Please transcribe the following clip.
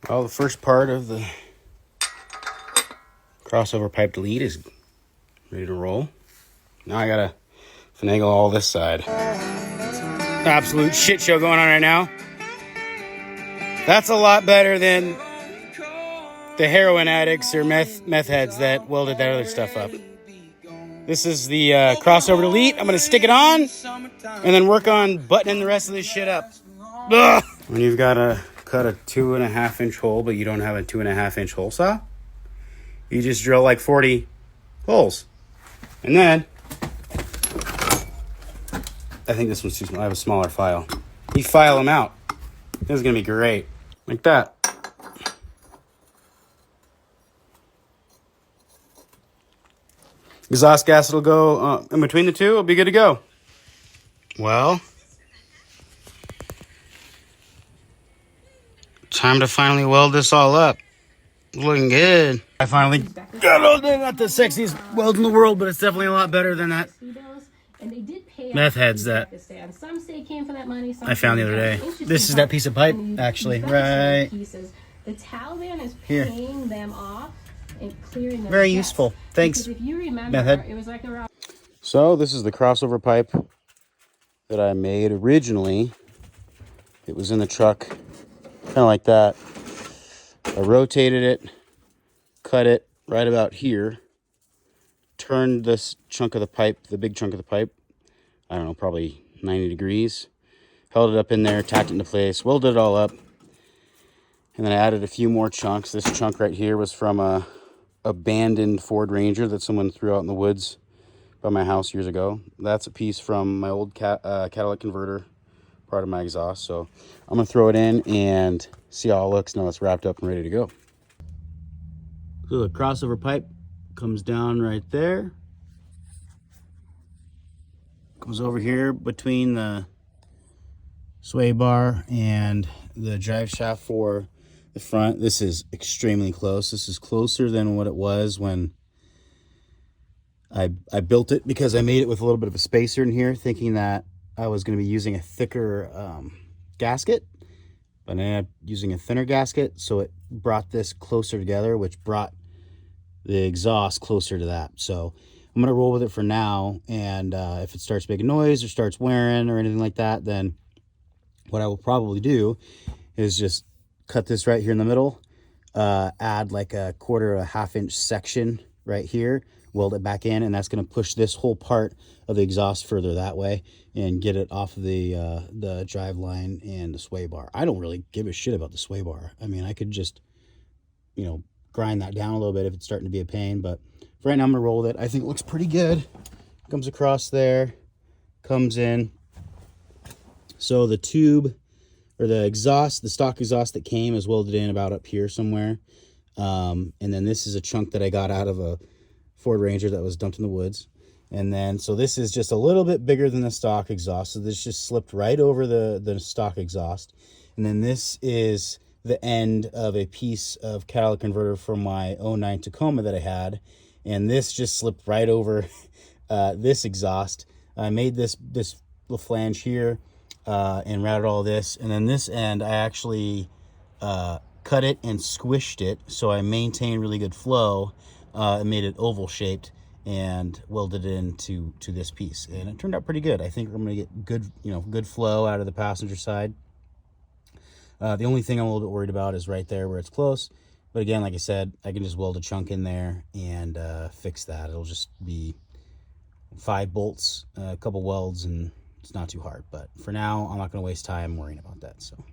Well, the first part of the crossover pipe delete is ready to roll. Now I gotta finagle all this side. Absolute shit show going on right now. That's a lot better than the heroin addicts or meth heads that welded that other stuff up. This is the crossover delete. I'm gonna stick it on and then work on buttoning the rest of this shit up. Ugh. When you've got to cut a 2.5 inch hole, but you don't have a 2.5 inch hole saw, you just drill like 40 holes. And then, I think this one's too small. I have a smaller file. You file them out. This is going to be great. Like that. Exhaust gasket will go in between the two. It'll be good to go. Well, time to finally weld this all up. Looking good. I finally got it. Not the sexiest weld in the world, but it's definitely a lot better than that meth heads that I found the other day. This is that piece of pipe, actually, right the Taliban is paying them off and clearing them. Very useful. Thanks, if you remember, meth head. it was like around. So this is the crossover pipe that I made originally. It was in the truck, kind of like that. I rotated it, cut it right about here, turned this chunk of the pipe, the big chunk of the pipe, I don't know, probably 90 degrees, held it up in there, tacked it into place, welded it all up, and then I added a few more chunks. This chunk right here was from a abandoned Ford Ranger that someone threw out in the woods by my house years ago. That's a piece from my old catalytic converter, part of my exhaust. So I'm gonna throw it in and see how it looks now it's wrapped up and ready to go. So the crossover pipe comes down right there, goes over here between the sway bar and the drive shaft for the front. This is extremely close. This is closer than what it was when I built it, because I made it with a little bit of a spacer in here, thinking that I was going to be using a thicker gasket, but I ended up using a thinner gasket, so it brought this closer together, which brought the exhaust closer to that. So I'm going to roll with it for now, and if it starts making noise or starts wearing or anything like that, then what I will probably do is just cut this right here in the middle, add like a 1/4 inch section right here, weld it back in, and that's going to push this whole part of the exhaust further that way and get it off of the drive line and the sway bar. I don't really give a shit about the sway bar. I mean, I could just, you know, grind that down a little bit if it's starting to be a pain, but for right now I'm gonna roll with it. I think it looks pretty good. Comes across there, comes in. So the tube, or the exhaust, the stock exhaust that came, is welded in about up here somewhere. And then this is a chunk that I got out of a Ford Ranger that was dumped in the woods. And then, so this is just a little bit bigger than the stock exhaust. So this just slipped right over the stock exhaust. And then this is the end of a piece of catalytic converter from my '09 Tacoma that I had. And this just slipped right over this exhaust. I made this little flange here and routed all this. And then this end, I actually cut it and squished it, so I maintained really good flow. It made it oval shaped and welded it into this piece, and it turned out pretty good. I think I'm gonna get good flow out of the passenger side. The only thing I'm a little bit worried about is right there where it's close, but again, like I said, I can just weld a chunk in there and fix that. It'll just be 5 bolts, a couple welds, and it's not too hard. But for now, I'm not going to waste time worrying about that. So